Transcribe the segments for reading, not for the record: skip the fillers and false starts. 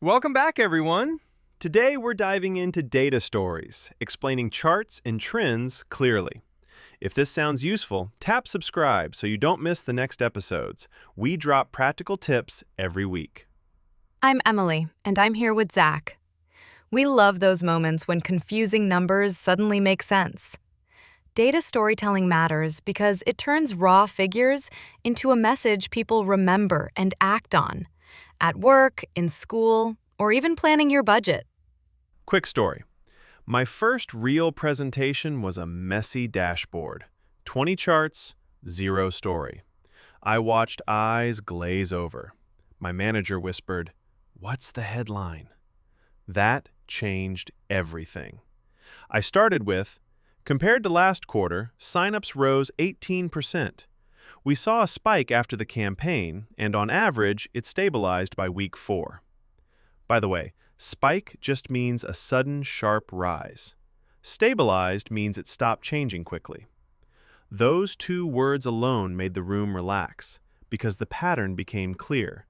Welcome back, everyone. Today we're diving into data stories, explaining charts and trends clearly. If this sounds useful, tap subscribe so you don't miss the next episodes. We drop practical tips every week. I'm Emily, and I'm here with Zach. We love those moments when confusing numbers suddenly make sense. Data storytelling matters because it turns raw figures into a message people remember and act on, at work, in school, or even planning your budget. Quick story. My first real presentation was a messy dashboard. 20 charts, 0 story. I watched eyes glaze over. My manager whispered, "What's the headline?" That changed everything. I started with, compared to last quarter, signups rose 18%. We saw a spike after the campaign, and on average, it stabilized by week 4. By the way, spike just means a sudden, sharp rise. Stabilized means it stopped changing quickly. Those 2 words alone made the room relax, because the pattern became clear.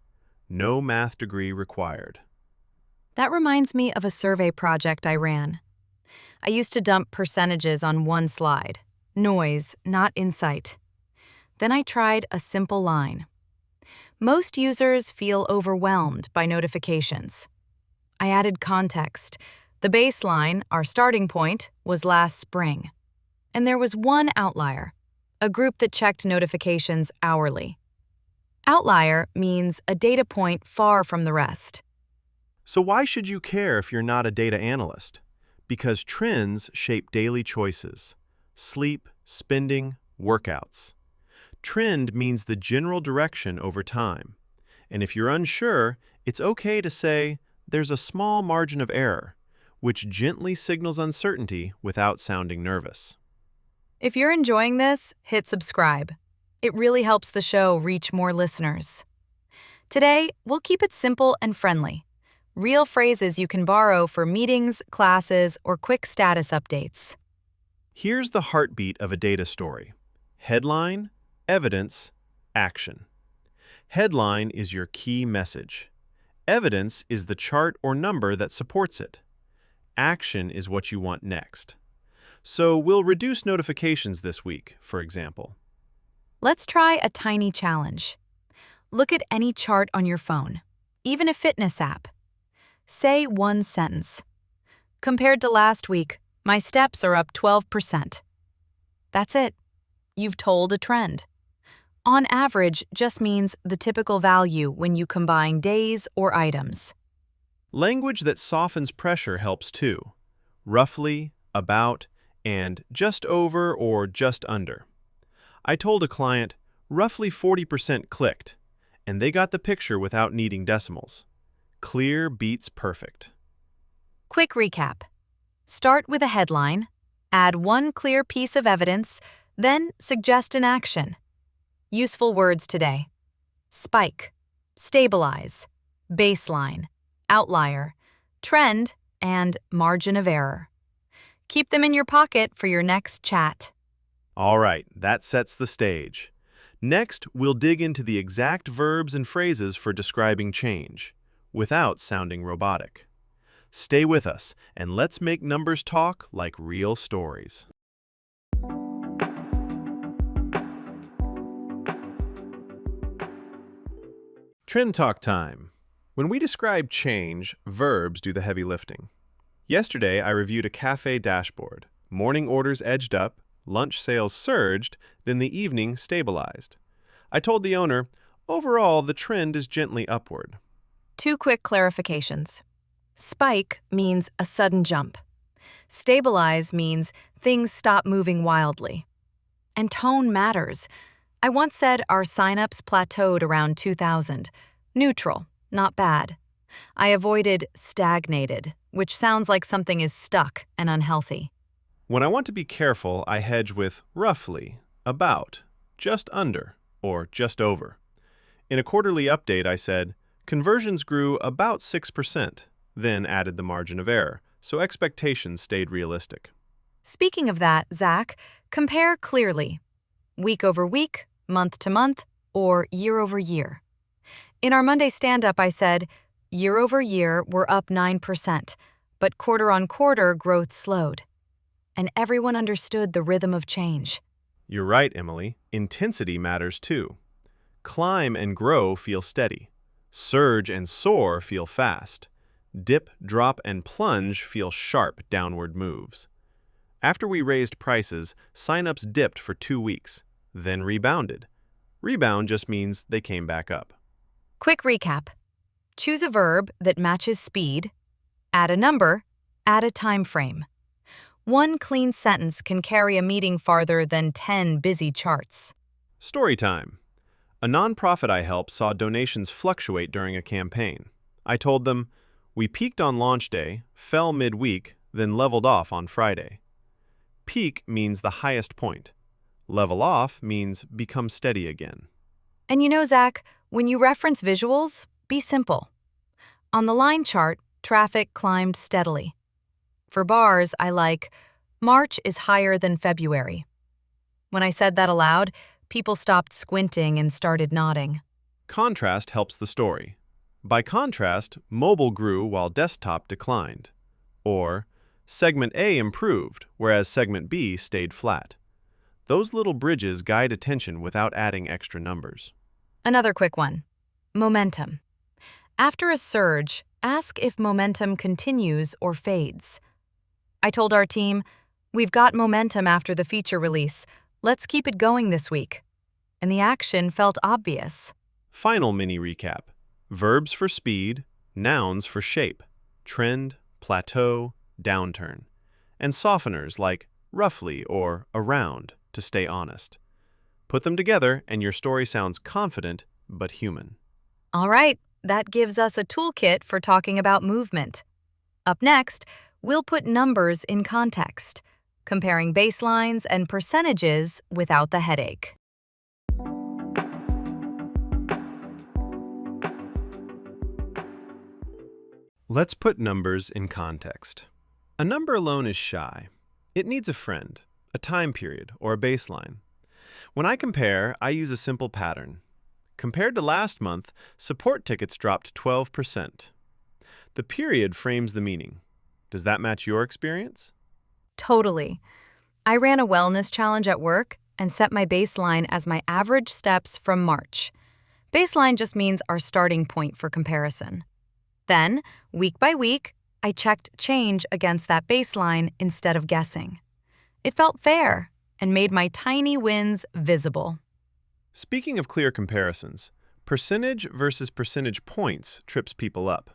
No math degree required. That reminds me of a survey project I ran. I used to dump percentages on one slide. Noise, not insight. Then I tried a simple line. Most users feel overwhelmed by notifications. I added context. The baseline, our starting point, was last spring. And there was one outlier, a group that checked notifications hourly. Outlier means a data point far from the rest. So why should you care if you're not a data analyst? Because trends shape daily choices. Sleep, spending, workouts. Trend means the general direction over time. And if you're unsure, it's okay to say, there's a small margin of error, which gently signals uncertainty without sounding nervous. If you're enjoying this, hit subscribe. It really helps the show reach more listeners. Today, we'll keep it simple and friendly. Real phrases you can borrow for meetings, classes, or quick status updates. Here's the heartbeat of a data story. Headline, evidence, action. Headline is your key message. Evidence is the chart or number that supports it. Action is what you want next. So we'll reduce notifications this week, for example. Let's try a tiny challenge. Look at any chart on your phone, even a fitness app. Say one sentence. Compared to last week, my steps are up 12%. That's it. You've told a trend. On average just means the typical value when you combine days or items. Language that softens pressure helps too. Roughly, about, and just over or just under. I told a client, roughly 40% clicked, and they got the picture without needing decimals. Clear beats perfect. Quick recap. Start with a headline, add one clear piece of evidence, then suggest an action. Useful words today: spike, stabilize, baseline, outlier, trend, and margin of error. Keep them in your pocket for your next chat. All right, that sets the stage. Next, we'll dig into the exact verbs and phrases for describing change, without sounding robotic. Stay with us, and let's make numbers talk like real stories. Trend talk time. When we describe change, verbs do the heavy lifting. Yesterday, I reviewed a cafe dashboard. Morning orders edged up, lunch sales surged, then the evening stabilized. I told the owner, overall, the trend is gently upward. 2 quick clarifications. Spike means a sudden jump. Stabilize means things stop moving wildly. And tone matters. I once said our signups plateaued around 2,000. Neutral, not bad. I avoided stagnated, which sounds like something is stuck and unhealthy. When I want to be careful, I hedge with roughly, about, just under, or just over. In a quarterly update, I said, conversions grew about 6%, then added the margin of error, so expectations stayed realistic. Speaking of that, Zach, compare clearly. Week over week, month to month, or year over year. In our Monday stand-up, I said, Year over year, we're up 9%, but quarter on quarter, growth slowed. And everyone understood the rhythm of change. You're right, Emily. Intensity matters too. Climb and grow feel steady. Surge and soar feel fast. Dip, drop, and plunge feel sharp downward moves. After we raised prices, signups dipped for 2 weeks, then rebounded. Rebound just means they came back up. Quick recap. Choose a verb that matches speed, add a number, add a time frame. One clean sentence can carry a meeting farther than 10 busy charts. Story time. A nonprofit I help saw donations fluctuate during a campaign. I told them, we peaked on launch day, fell midweek, then leveled off on Friday. Peak means the highest point. Level off means become steady again. And you know, Zach, when you reference visuals, be simple. On the line chart, traffic climbed steadily. For bars, I like, March is higher than February. When I said that aloud, people stopped squinting and started nodding. Contrast helps the story. By contrast, mobile grew while desktop declined. Or, segment A improved, whereas segment B stayed flat. Those little bridges guide attention without adding extra numbers. Another quick one. Momentum. After a surge, ask if momentum continues or fades. I told our team, we've got momentum after the feature release. Let's keep it going this week. And the action felt obvious. Final mini recap. Verbs for speed, nouns for shape, trend, plateau, downturn, and softeners like roughly or around to stay honest. Put them together and your story sounds confident but human. All right, that gives us a toolkit for talking about movement. Up next, we'll put numbers in context, comparing baselines and percentages without the headache. Let's put numbers in context. A number alone is shy. It needs a friend, a time period, or a baseline. When I compare, I use a simple pattern. Compared to last month, support tickets dropped 12%. The period frames the meaning. Does that match your experience? Totally. I ran a wellness challenge at work and set my baseline as my average steps from March. Baseline just means our starting point for comparison. Then, week by week, I checked change against that baseline instead of guessing. It felt fair and made my tiny wins visible. Speaking of clear comparisons, percentage versus percentage points trips people up.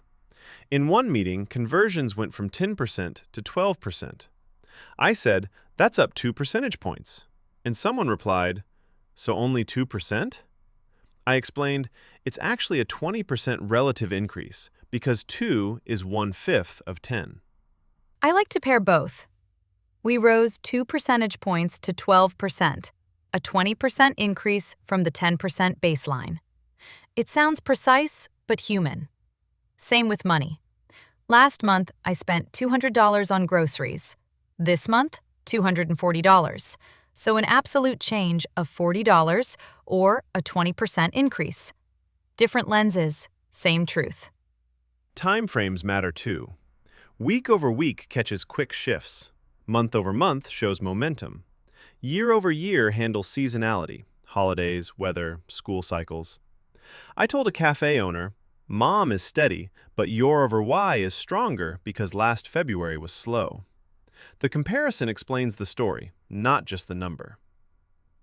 In one meeting, conversions went from 10% to 12%. I said, that's up 2 percentage points. And someone replied, so only 2%? I explained, it's actually a 20% relative increase because 2 is 1/5 of 10. I like to pair both. We rose 2 percentage points to 12%, a 20% increase from the 10% baseline. It sounds precise, but human. Same with money. Last month, I spent $200 on groceries. This month, $240. So an absolute change of $40 or a 20% increase. Different lenses, same truth. Time frames matter too. Week over week catches quick shifts. Month over month shows momentum. Year over year handles seasonality, holidays, weather, school cycles. I told a cafe owner, Mom is steady, but your over Y is stronger because last February was slow. The comparison explains the story, not just the number.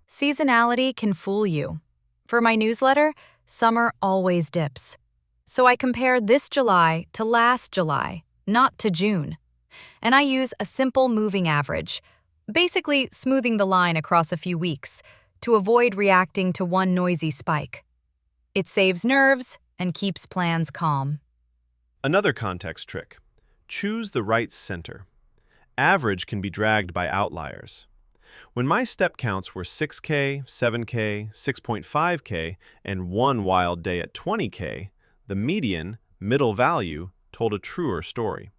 Seasonality can fool you. For my newsletter, summer always dips. So I compare this July to last July, not to June. And I use a simple moving average, basically smoothing the line across a few weeks to avoid reacting to one noisy spike. It saves nerves and keeps plans calm. Another context trick. Choose the right center. Average can be dragged by outliers. When my step counts were 6K, 7K, 6.5K, and one wild day at 20K, the median, middle value, told a truer story.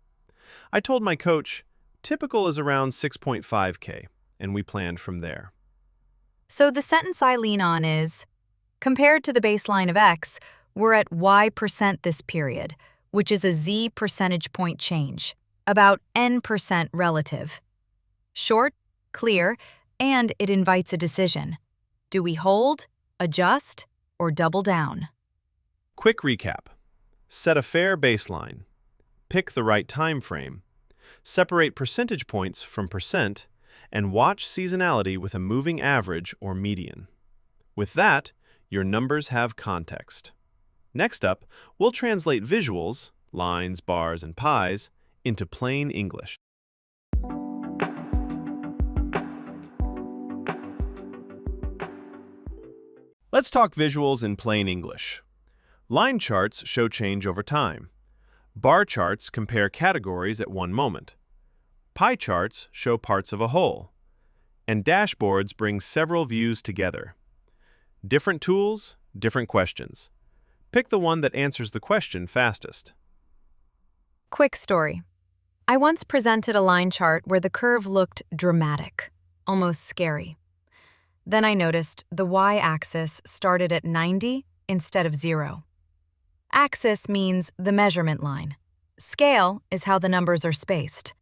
I told my coach, typical is around 6.5K, and we planned from there. So the sentence I lean on is, compared to the baseline of X, we're at Y% this period, which is a z percentage point change, about n% relative. Short, clear, and it invites a decision. Do we hold, adjust, or double down? Quick recap. Set a fair baseline. Pick the right time frame. Separate percentage points from percent, and watch seasonality with a moving average or median. With that, your numbers have context. Next up, we'll translate visuals, lines, bars, and pies, into plain English. Let's talk visuals in plain English. Line charts show change over time. Bar charts compare categories at one moment. Pie charts show parts of a whole. And dashboards bring several views together. Different tools, different questions. Pick the one that answers the question fastest. Quick story. I once presented a line chart where the curve looked dramatic, almost scary. Then I noticed the y-axis started at 90 instead of 0. Axis means the measurement line. Scale is how the numbers are spaced.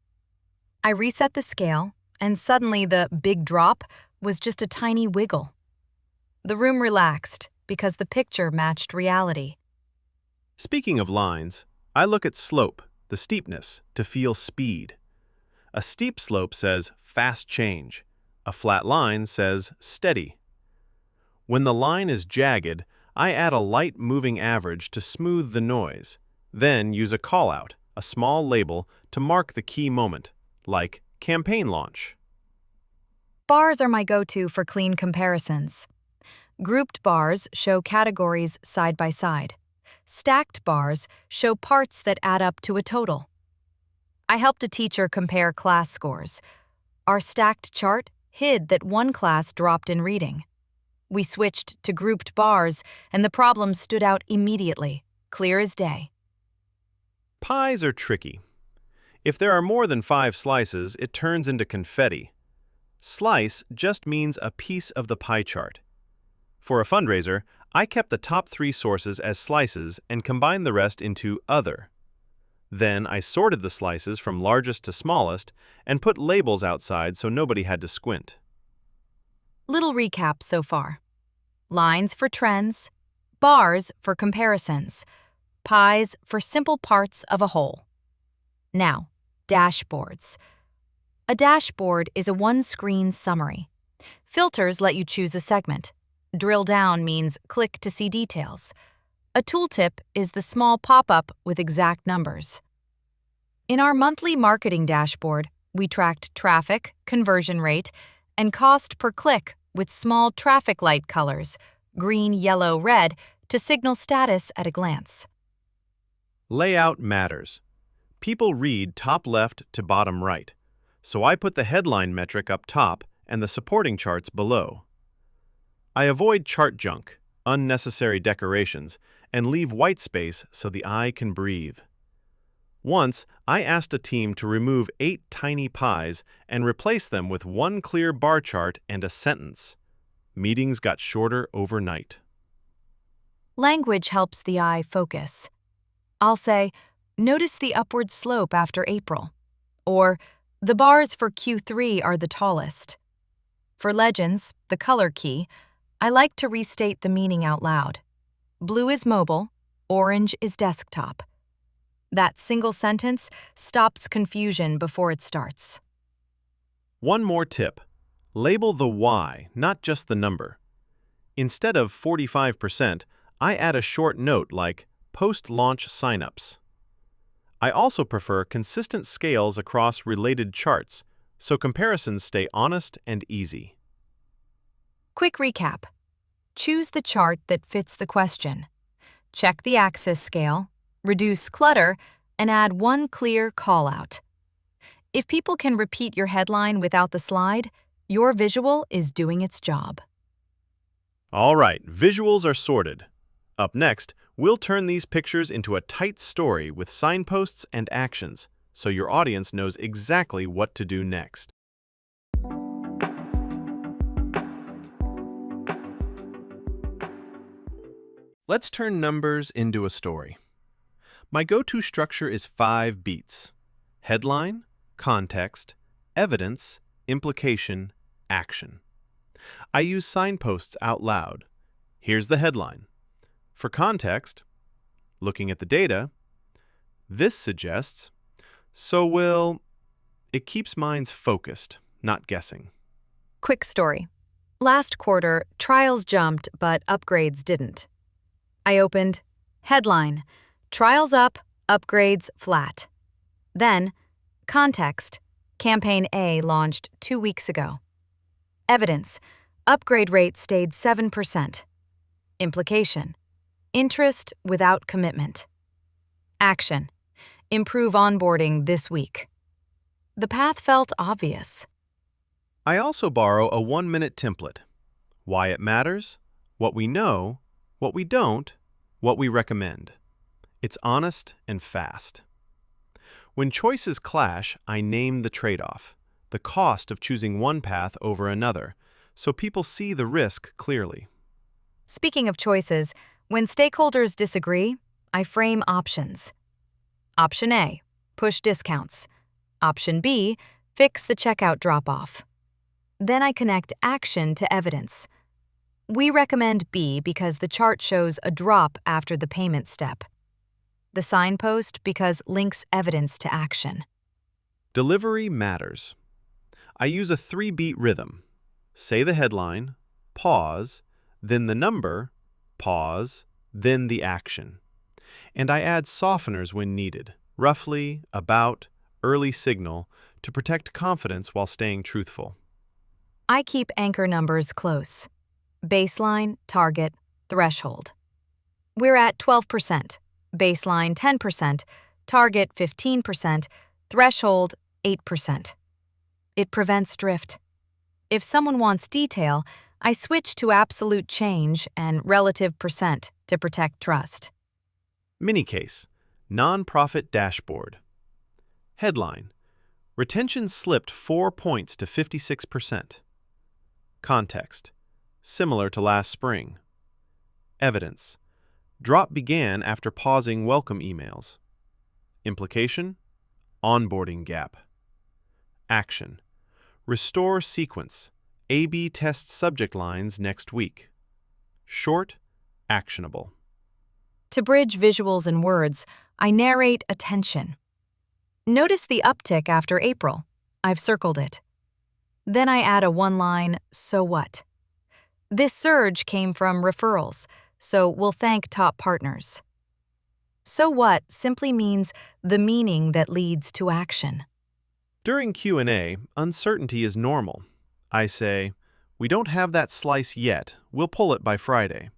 I reset the scale, and suddenly the big drop was just a tiny wiggle. The room relaxed because the picture matched reality. Speaking of lines, I look at slope, the steepness, to feel speed. A steep slope says fast change. A flat line says steady. When the line is jagged, I add a light moving average to smooth the noise, then use a callout, a small label, to mark the key moment, like campaign launch. Bars are my go-to for clean comparisons. Grouped bars show categories side by side. Stacked bars show parts that add up to a total. I helped a teacher compare class scores. Our stacked chart hid that one class dropped in reading. We switched to grouped bars, and the problem stood out immediately, clear as day. Pies are tricky. If there are more than 5 slices, it turns into confetti. Slice just means a piece of the pie chart. For a fundraiser, I kept the top 3 sources as slices and combined the rest into other. Then I sorted the slices from largest to smallest and put labels outside so nobody had to squint. Little recap so far. Lines for trends, bars for comparisons, pies for simple parts of a whole. Now, dashboards. A dashboard is a one-screen summary. Filters let you choose a segment. Drill down means click to see details. A tooltip is the small pop-up with exact numbers. In our monthly marketing dashboard, we tracked traffic, conversion rate, and cost per click with small traffic light colors, green, yellow, red, to signal status at a glance. Layout matters. People read top left to bottom right, so I put the headline metric up top and the supporting charts below. I avoid chart junk, unnecessary decorations, and leave white space so the eye can breathe. Once, I asked a team to remove 8 tiny pies and replace them with one clear bar chart and a sentence. Meetings got shorter overnight. Language helps the eye focus. I'll say, notice the upward slope after April. Or, the bars for Q3 are the tallest. For legends, the color key, I like to restate the meaning out loud. Blue is mobile, orange is desktop. That single sentence stops confusion before it starts. One more tip. Label the Y, not just the number. Instead of 45%, I add a short note like post-launch signups. I also prefer consistent scales across related charts, so comparisons stay honest and easy. Quick recap. Choose the chart that fits the question. Check the axis scale, reduce clutter, and add one clear call-out. If people can repeat your headline without the slide, your visual is doing its job. All right, visuals are sorted. Up next, we'll turn these pictures into a tight story with signposts and actions, so your audience knows exactly what to do next. Let's turn numbers into a story. My go-to structure is 5 beats: headline, context, evidence, implication, action. I use signposts out loud. Here's the headline. For context, looking at the data, this suggests, so will. It keeps minds focused, not guessing. Quick story. Last quarter, trials jumped, but upgrades didn't. I opened, headline, trials up, upgrades flat. Then, context, campaign A launched 2 weeks ago. Evidence, upgrade rate stayed 7%. Implication, interest without commitment. Action, improve onboarding this week. The path felt obvious. I also borrow a 1-minute template. Why it matters, what we know, what we don't, what we recommend. It's honest and fast. When choices clash, I name the trade-off, the cost of choosing one path over another, so people see the risk clearly. Speaking of choices, when stakeholders disagree, I frame options. Option A, push discounts. Option B, fix the checkout drop-off. Then I connect action to evidence. We recommend B because the chart shows a drop after the payment step. The signpost because links evidence to action. Delivery matters. I use a 3-beat rhythm. Say the headline, pause, then the number, pause, then the action. And I add softeners when needed, roughly, about, early signal, to protect confidence while staying truthful. I keep anchor numbers close. Baseline, target, threshold. We're at 12%, baseline 10%, target 15%, threshold 8%. It prevents drift. If someone wants detail, I switch to absolute change and relative percent to protect trust. Mini case, nonprofit dashboard. Headline, retention slipped 4 points to 56%. Context, similar to last spring. Evidence, drop began after pausing welcome emails. Implication, onboarding gap. Action, restore sequence, A/B test subject lines next week. Short, actionable. To bridge visuals and words, I narrate attention. Notice the uptick after April. I've circled it. Then I add a one-line, so what? This surge came from referrals, so we'll thank top partners. So what simply means the meaning that leads to action. During Q&A, uncertainty is normal. I say, we don't have that slice yet, we'll pull it by Friday.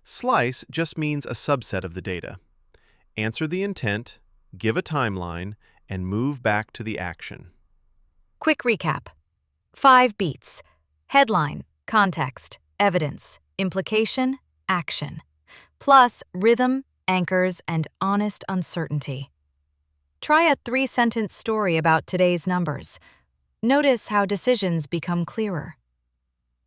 Slice just means a subset of the data. Answer the intent, give a timeline, and move back to the action. Quick recap. 5 beats. Headline, context, evidence, implication, action. Plus rhythm, anchors, and honest uncertainty. Try a 3-sentence story about today's numbers. Notice how decisions become clearer.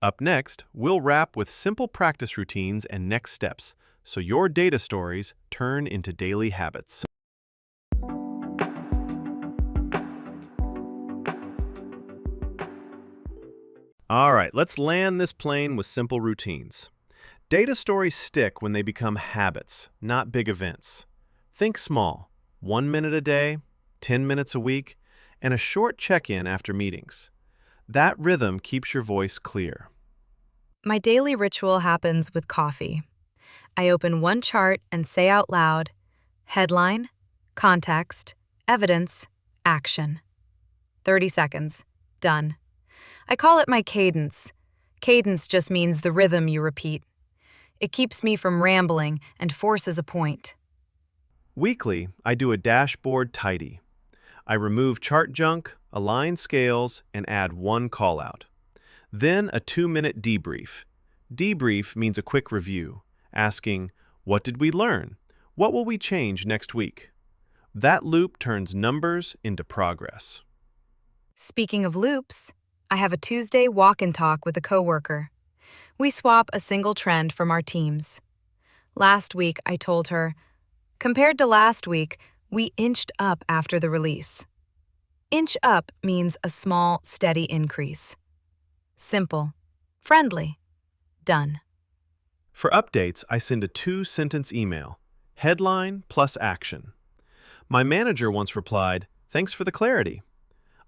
Up next, we'll wrap with simple practice routines and next steps, so your data stories turn into daily habits. All right, let's land this plane with simple routines. Data stories stick when they become habits, not big events. Think small, 1 minute a day, 10 minutes a week, and a short check-in after meetings. That rhythm keeps your voice clear. My daily ritual happens with coffee. I open one chart and say out loud, headline, context, evidence, action. 30 seconds. Done. I call it my cadence. Cadence just means the rhythm you repeat. It keeps me from rambling and forces a point. Weekly, I do a dashboard tidy. I remove chart junk, align scales, and add one callout. Then a 2-minute debrief. Debrief means a quick review, asking, what did we learn? What will we change next week? That loop turns numbers into progress. Speaking of loops, I have a Tuesday walk and talk with a coworker. We swap a single trend from our teams. Last week, I told her, Compared to last week, we inched up after the release. Inch up means a small, steady increase. Simple. Friendly. Done. For updates, I send a 2-sentence email, headline plus action. My manager once replied, "Thanks for the clarity."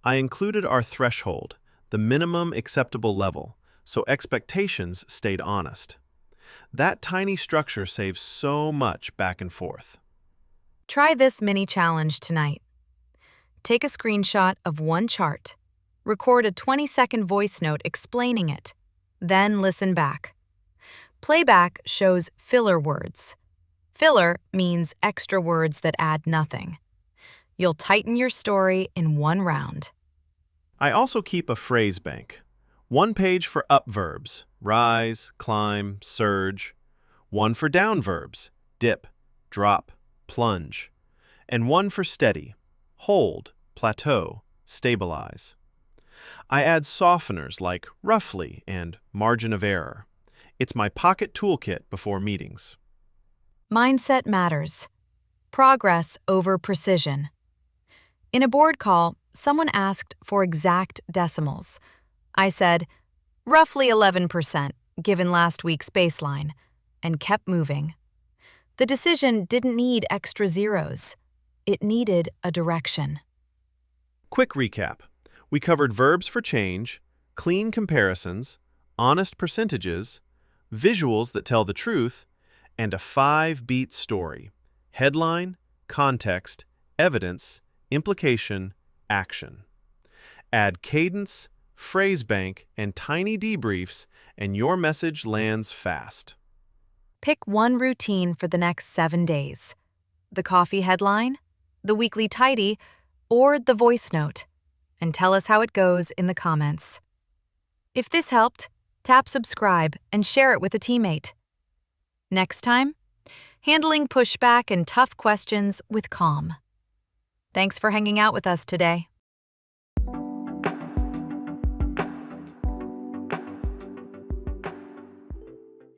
I included our threshold, the minimum acceptable level, so expectations stayed honest. That tiny structure saves so much back and forth. Try this mini challenge tonight. Take a screenshot of one chart. Record a 20-second voice note explaining it. Then listen back. Playback shows filler words. Filler means extra words that add nothing. You'll tighten your story in one round. I also keep a phrase bank. One page for up verbs, rise, climb, surge. One for down verbs, dip, drop, plunge. And one for steady, hold, plateau, stabilize. I add softeners like roughly and margin of error. It's my pocket toolkit before meetings. Mindset matters. Progress over precision. In a board call, someone asked for exact decimals. I said, roughly 11%, given last week's baseline, and kept moving. The decision didn't need extra zeros. It needed a direction. Quick recap. We covered verbs for change, clean comparisons, honest percentages, visuals that tell the truth, and a 5-beat story. Headline, context, evidence, implication, action. Add cadence, phrase bank, and tiny debriefs, and your message lands fast. Pick one routine for the next 7 days. The coffee headline, the weekly tidy, or the voice note, and tell us how it goes in the comments. If this helped, tap subscribe and share it with a teammate. Next time, handling pushback and tough questions with calm. Thanks for hanging out with us today.